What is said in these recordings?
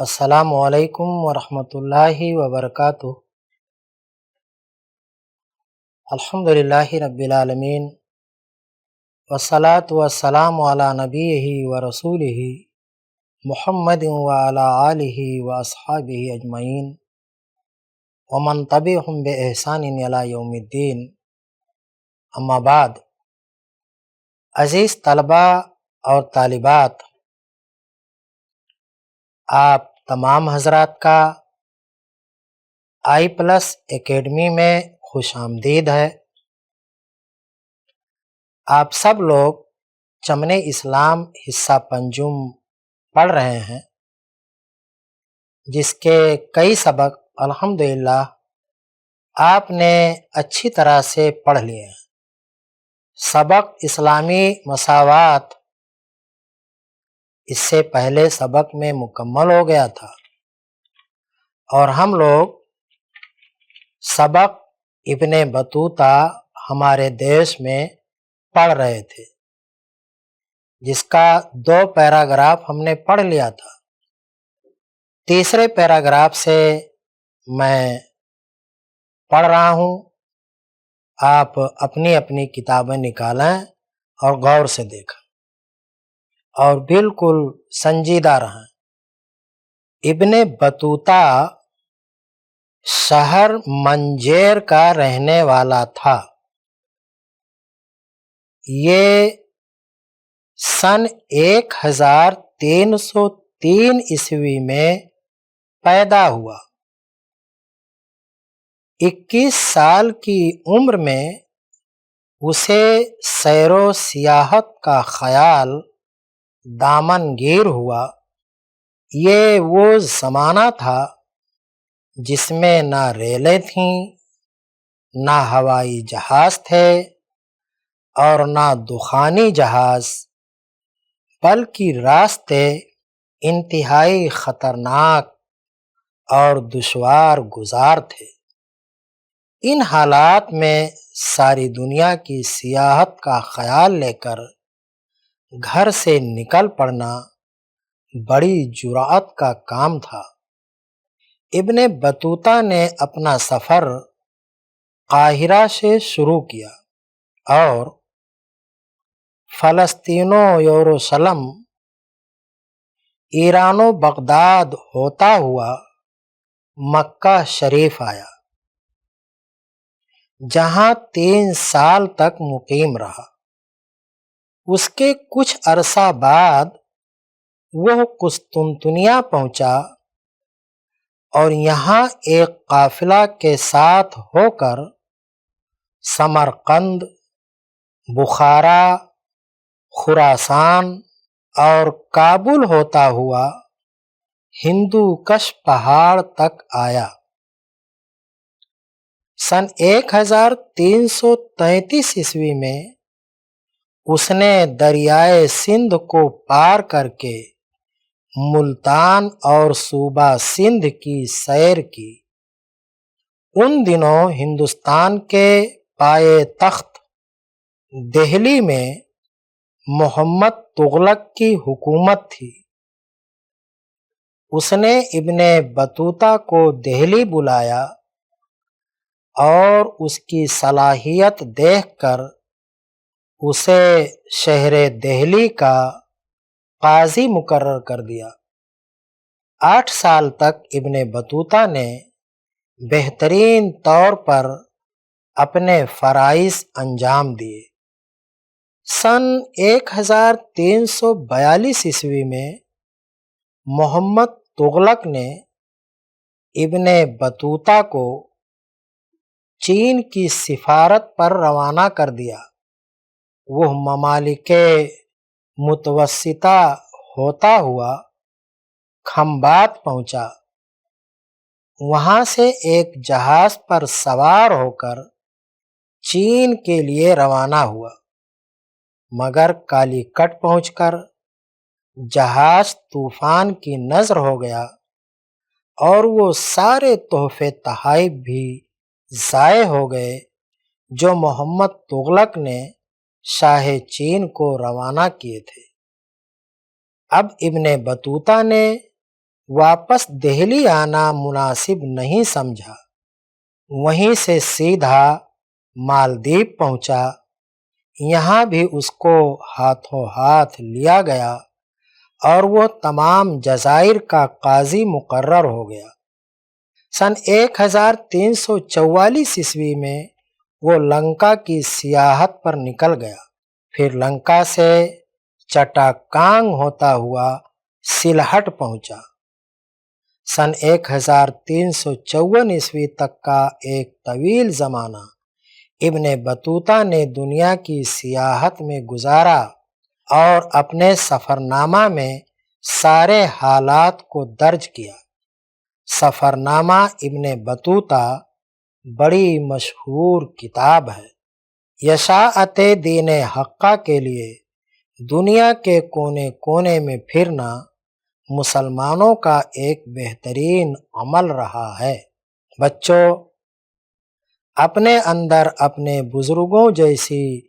السلام علیکم ورحمۃ اللہ وبرکاتہ۔ الحمدللہ رب العالمین، والصلاة والسلام علی نبیہ ورسولہ محمد وعلی آلہ واصحابہ اجمعین ومن تبعہم بإحسان الی یوم الدین۔ اما بعد، عزیز طلباء اور طالبات، آپ تمام حضرات کا آئی پلس اکیڈمی میں خوش آمدید ہے۔ آپ سب لوگ چمن اسلام حصہ پنجم پڑھ رہے ہیں، جس کے کئی سبق الحمدللہ آپ نے اچھی طرح سے پڑھ لیے ہیں۔ سبق اسلامی مساوات اس سے پہلے سبق میں مکمل ہو گیا تھا، اور ہم لوگ سبق ابن بطوطہ ہمارے دیش میں پڑھ رہے تھے، جس کا 2 پیراگراف ہم نے پڑھ لیا تھا۔ تیسرے پیراگراف سے میں پڑھ رہا ہوں، آپ اپنی اپنی کتابیں نکالیں اور غور سے دیکھیں اور بالکل سنجیدہ رہیں۔ ابن بطوطہ شہر منجیر کا رہنے والا تھا۔ یہ سن 1303 عیسوی میں پیدا ہوا۔ 21 سال کی عمر میں اسے سیر و سیاحت کا خیال دامن گیر ہوا۔ یہ وہ زمانہ تھا جس میں نہ ریلیں تھیں، نہ ہوائی جہاز تھے اور نہ دخانی جہاز، بلکہ راستے انتہائی خطرناک اور دشوار گزار تھے۔ ان حالات میں ساری دنیا کی سیاحت کا خیال لے کر گھر سے نکل پڑنا بڑی جرأت کا کام تھا۔ ابن بطوطہ نے اپنا سفر قاہرہ سے شروع کیا اور فلسطین و یروشلم، ایران و بغداد ہوتا ہوا مکہ شریف آیا، جہاں 3 سال تک مقیم رہا۔ اس کے کچھ عرصہ بعد وہ قسطنطنیہ پہنچا اور یہاں ایک قافلہ کے ساتھ ہو کر سمرقند، بخارا، خراسان اور کابل ہوتا ہوا ہندو کش پہاڑ تک آیا۔ سن 1333 عیسوی میں اس نے دریائے سندھ کو پار کر کے ملتان اور صوبہ سندھ کی سیر کی۔ ان دنوں ہندوستان کے پائے تخت دہلی میں محمد تغلق کی حکومت تھی۔ اس نے ابن بطوطہ کو دہلی بلایا اور اس کی صلاحیت دیکھ کر اسے شہر دہلی کا قاضی مقرر کر دیا۔ 8 سال تک ابن بطوطہ نے بہترین طور پر اپنے فرائض انجام دیے۔ سن 1342 عیسوی میں محمد تغلق نے ابن بطوطہ کو چین کی سفارت پر روانہ کر دیا۔ وہ ممالک متوسطہ ہوتا ہوا کھمبات پہنچا۔ وہاں سے ایک جہاز پر سوار ہو کر چین کے لیے روانہ ہوا، مگر کالی کٹ پہنچ کر جہاز طوفان کی نذر ہو گیا اور وہ سارے تحفے تحائف بھی ضائع ہو گئے جو محمد تغلق نے شاہ چین کو روانہ کیے تھے۔ اب ابن بطوطہ نے واپس دہلی آنا مناسب نہیں سمجھا، وہیں سے سیدھا مالدیپ پہنچا۔ یہاں بھی اس کو ہاتھوں ہاتھ لیا گیا اور وہ تمام جزائر کا قاضی مقرر ہو گیا۔ سن 1344 عیسوی میں وہ لنکا کی سیاحت پر نکل گیا، پھر لنکا سے چٹاکانگ ہوتا ہوا سلہٹ پہنچا۔ سن 1354 عیسوی تک کا ایک طویل زمانہ ابن بطوطہ نے دنیا کی سیاحت میں گزارا اور اپنے سفرنامہ میں سارے حالات کو درج کیا۔ سفرنامہ ابن بطوطہ بڑی مشہور کتاب ہے۔ یشاعت دین حقہ کے لیے دنیا کے کونے کونے میں پھرنا مسلمانوں کا ایک بہترین عمل رہا ہے۔ بچوں، اپنے اندر اپنے بزرگوں جیسی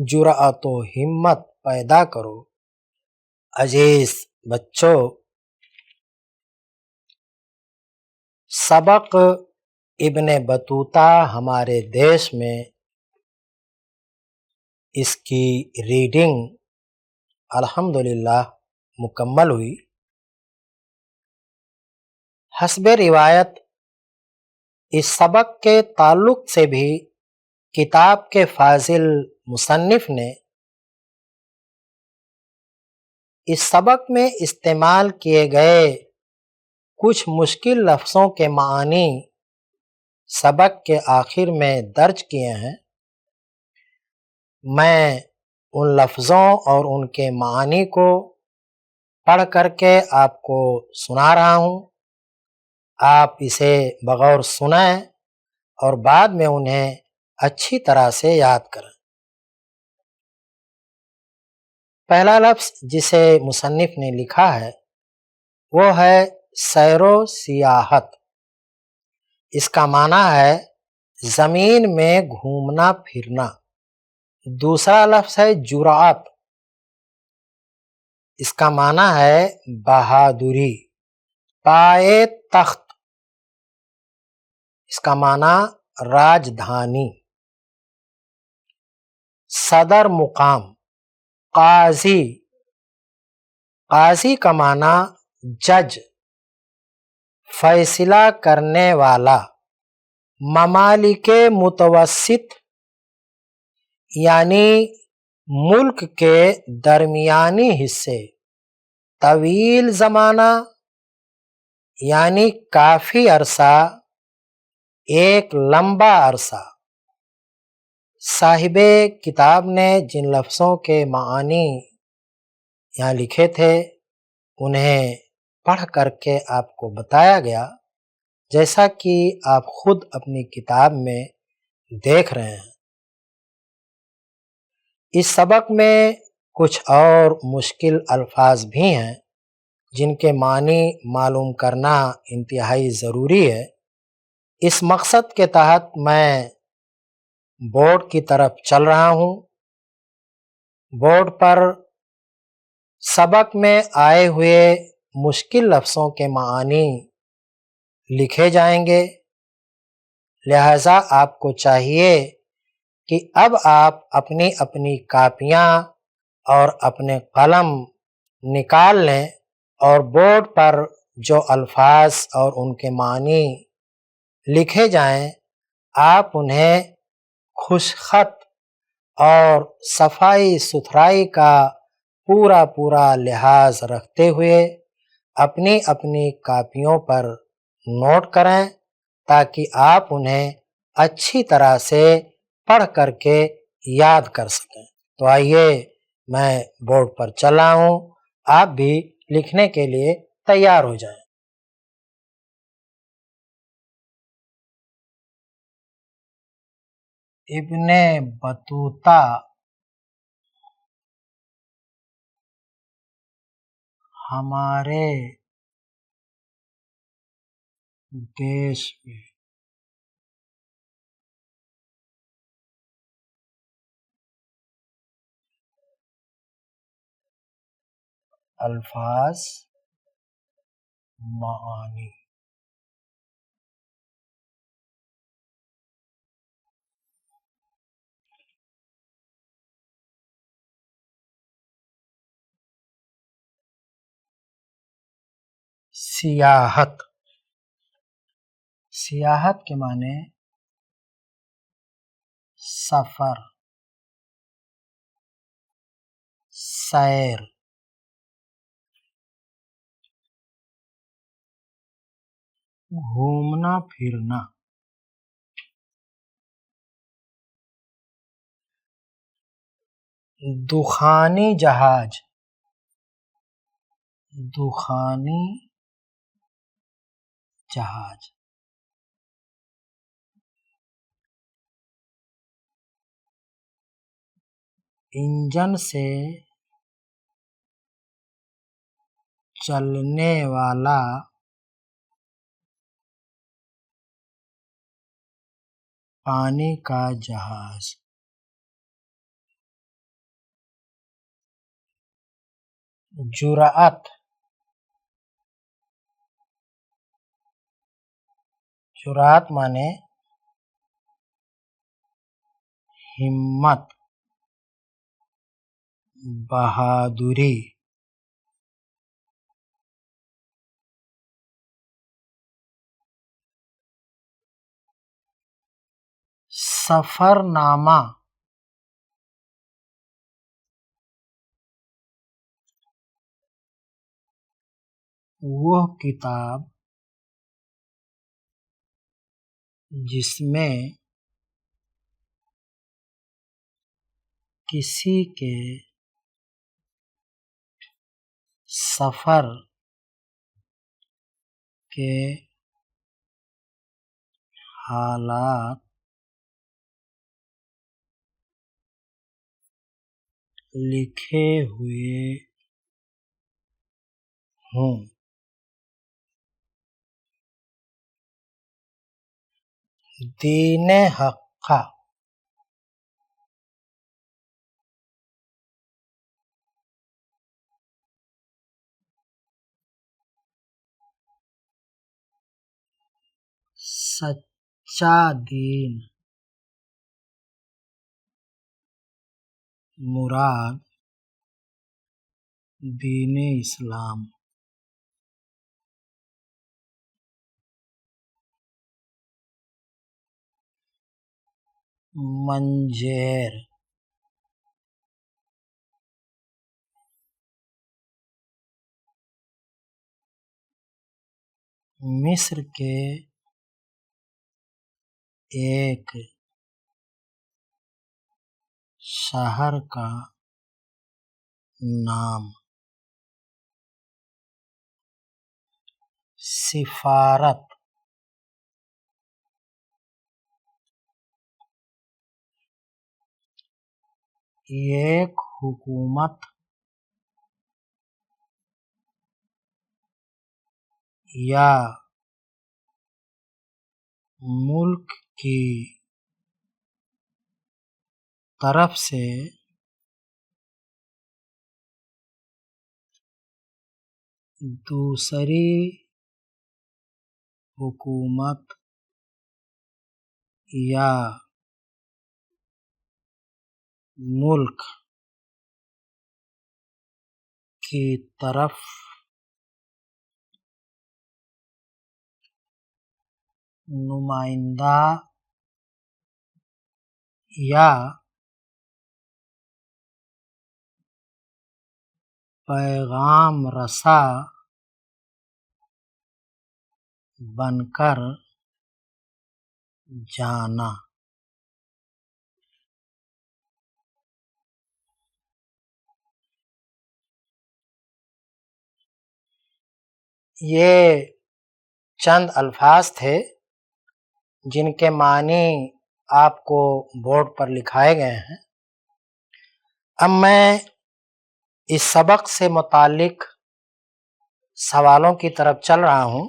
جرأت و ہمت پیدا کرو۔ عزیز بچوں، سبق ابن بطوطہ ہمارے دیش میں اس کی ریڈنگ الحمدللہ مکمل ہوئی۔ حسب روایت اس سبق کے تعلق سے بھی کتاب کے فاضل مصنف نے اس سبق میں استعمال کیے گئے کچھ مشکل لفظوں کے معنی سبق کے آخر میں درج کیے ہیں۔ میں ان لفظوں اور ان کے معنی کو پڑھ کر کے آپ کو سنا رہا ہوں۔ آپ اسے بغور سنیں اور بعد میں انہیں اچھی طرح سے یاد کریں۔ پہلا لفظ جسے مصنف نے لکھا ہے وہ ہے سیر و سیاحت۔ اس کا معنی ہے زمین میں گھومنا پھرنا۔ دوسرا لفظ ہے جرأت۔ اس کا معنی ہے بہادری۔ پائے تخت، اس کا معنی راجدھانی۔ صدر مقام، قاضی۔ قاضی کا معنی جج، فیصلہ کرنے والا۔ ممالک متوسط یعنی ملک کے درمیانی حصے۔ طویل زمانہ یعنی کافی عرصہ، ایک لمبا عرصہ۔ صاحب کتاب نے جن لفظوں کے معنی یہاں لکھے تھے انہیں پڑھ کر کے آپ کو بتایا گیا، جیسا کہ آپ خود اپنی کتاب میں دیکھ رہے ہیں۔ اس سبق میں کچھ اور مشکل الفاظ بھی ہیں جن کے معنی معلوم کرنا انتہائی ضروری ہے۔ اس مقصد کے تحت میں بورڈ کی طرف چل رہا ہوں۔ بورڈ پر سبق میں آئے ہوئے مشکل لفظوں کے معنی لکھے جائیں گے، لہذا آپ کو چاہیے کہ اب آپ اپنی اپنی کاپیاں اور اپنے قلم نکال لیں اور بورڈ پر جو الفاظ اور ان کے معنی لکھے جائیں آپ انہیں خوش خط اور صفائی ستھرائی کا پورا لحاظ رکھتے ہوئے اپنی اپنی کاپیوں پر نوٹ کریں تاکہ آپ انہیں اچھی طرح سے پڑھ کر کے یاد کر سکیں۔ تو آئیے میں بورڈ پر چل رہا ہوں، آپ بھی لکھنے کے لیے تیار ہو جائیں۔ ابن بطوطہ ہمارے دیش میں الفاظ معانی. سیاحت. سیاحت کے معنی سفر، سیر. گھومنا پھرنا. دخانی جہاز. دخانی جہاز. انجن سے چلنے والا پانی کا جہاز. جرأت. جرأت مانے ہمت، بہادری. سفر نامہ. وہ کتاب جس میں کسی کے سفر کے حالات لکھے ہوئے ہوں. دین حق. سچا دین. مراد دین اسلام. منجیر. مصر کے ایک شہر کا نام. سفارت. ایک حکومت یا ملک کی طرف سے دوسری حکومت یا ملک کی طرف نمائندہ یا پیغام رساں بن کر جانا. یہ چند الفاظ تھے جن کے معنی آپ کو بورڈ پر لکھائے گئے ہیں. اب میں اس سبق سے متعلق سوالوں کی طرف چل رہا ہوں.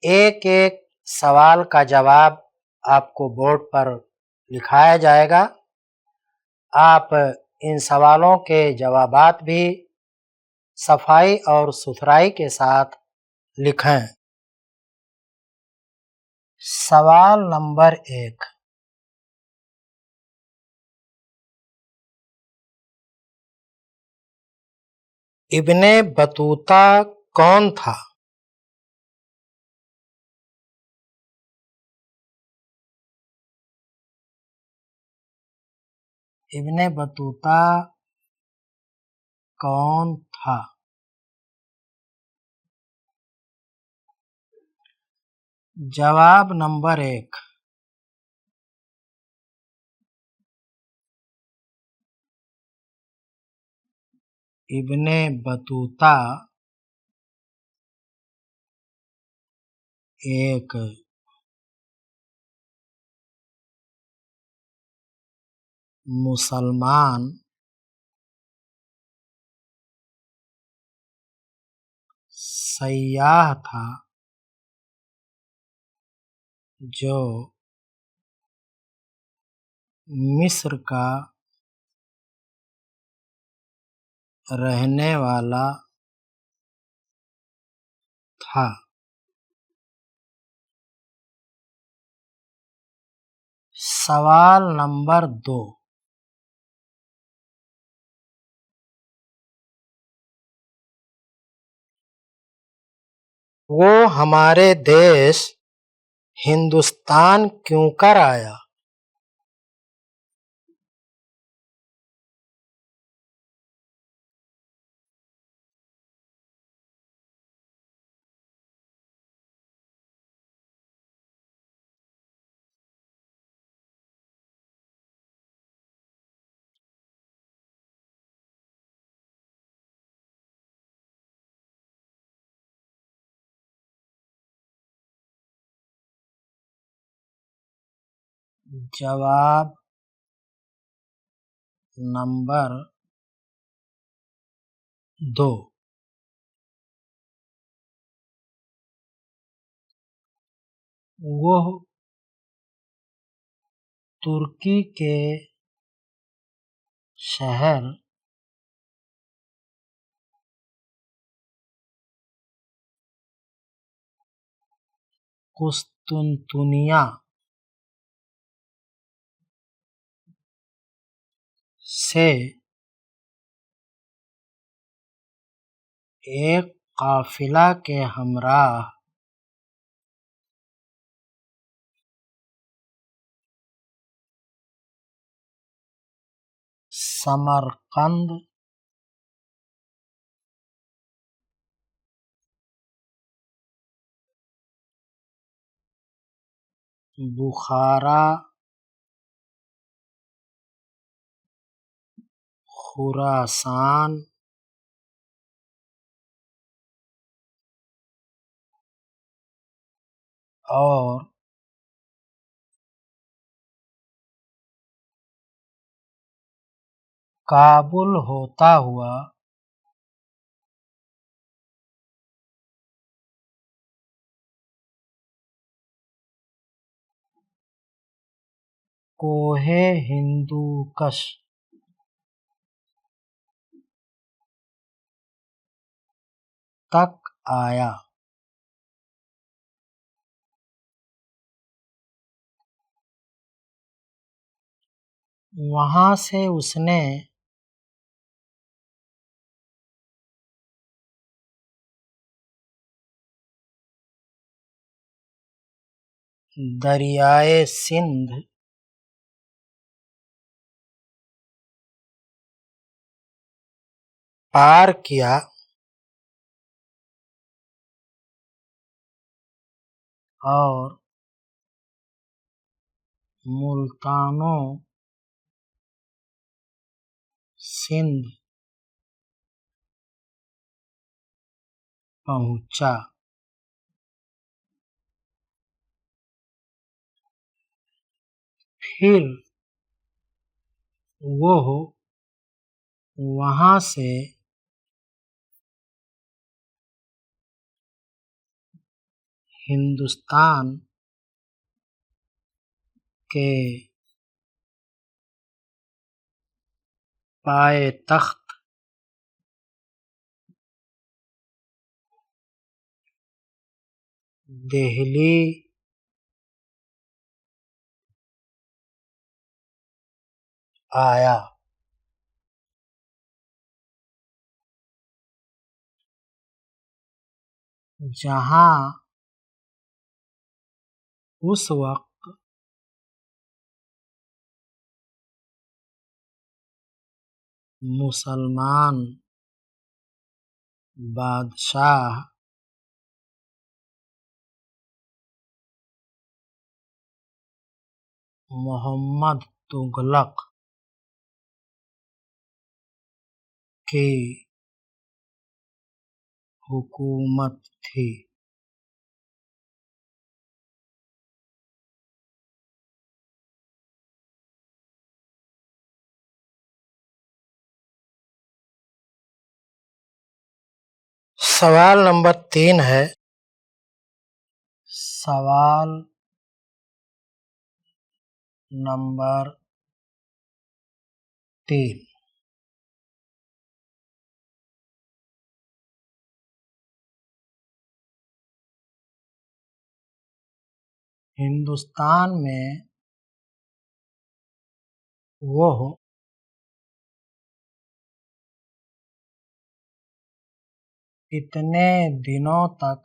ایک ایک سوال کا جواب آپ کو بورڈ پر لکھایا جائے گا. آپ ان سوالوں کے جوابات بھی صفائی اور ستھرائی کے ساتھ لکھیں۔ سوال نمبر 1، ابن بطوطہ کون تھا؟ ابن بطوطہ کون تھا؟ جواب نمبر 1، ابن بطوطہ ایک مسلمان سیاح تھا جو مصر کا رہنے والا تھا۔ سوال نمبر 2، وہ ہمارے دیش ہندوستان کیوں کر آیا؟ جواب نمبر 2، وہ ترکی کے شہر قسطنطنیہ سے ایک قافلہ کے ہمراہ سمرقند بخارا خراسان اور کابل ہوتا ہوا کوہ ہندوکش تک آیا۔ وہاں سے اس نے دریائے سندھ پار کیا اور ملتان و سندھ پہنچا۔ پھر وہ وہاں سے ہندوستان کے پائے تخت دہلی آیا۔ جہاں اس وقت مسلمان بادشاہ محمد تغلق کی حکومت تھی۔ سوال نمبر 3 ہے۔ سوال نمبر 3، ہندوستان میں وہ کتنے دنوں تک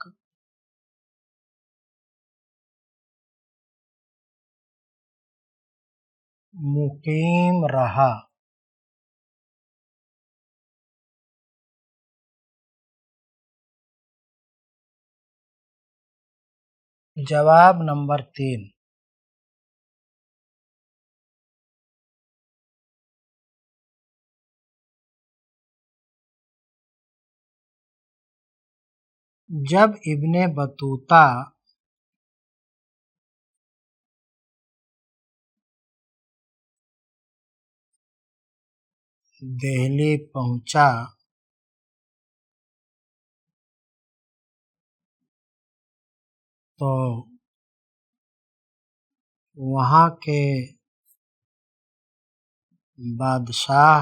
مقیم رہا؟ جواب نمبر 3، جب ابن بطوطہ دہلی پہنچا تو وہاں کے بادشاہ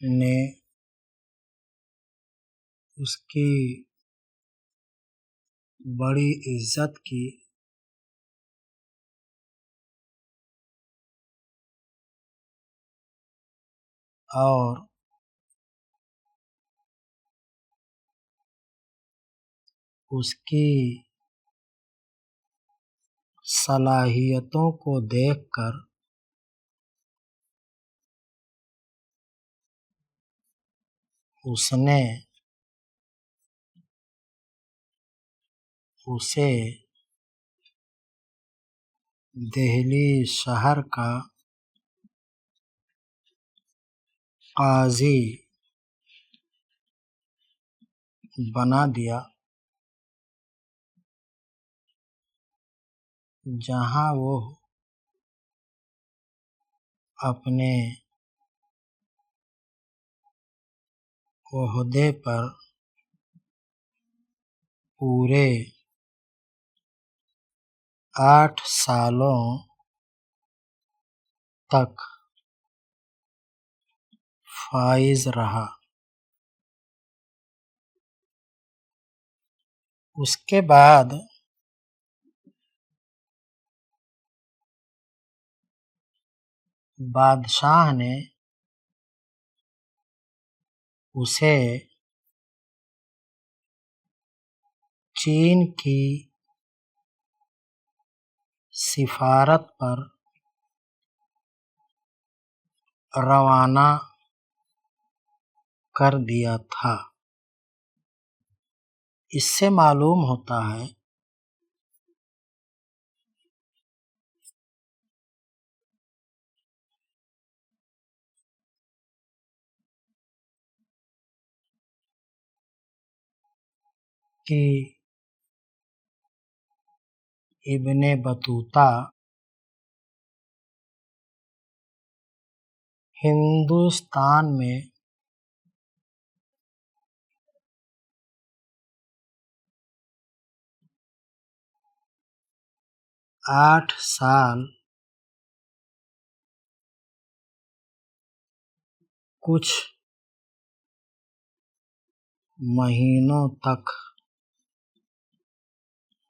نے اس کی بڑی عزت کی اور اس کی صلاحیتوں کو دیکھ کر اس نے اسے دہلی شہر کا قاضی بنا دیا، جہاں وہ اپنے عہدے پر پورے 8 سالوں تک فائز رہا۔ اس کے بعد بادشاہ نے اسے چین کی سفارت پر روانہ کر دیا تھا۔ اس سے معلوم ہوتا ہے کہ ابن بطوطہ ہندوستان میں 8 سال کچھ مہینوں تک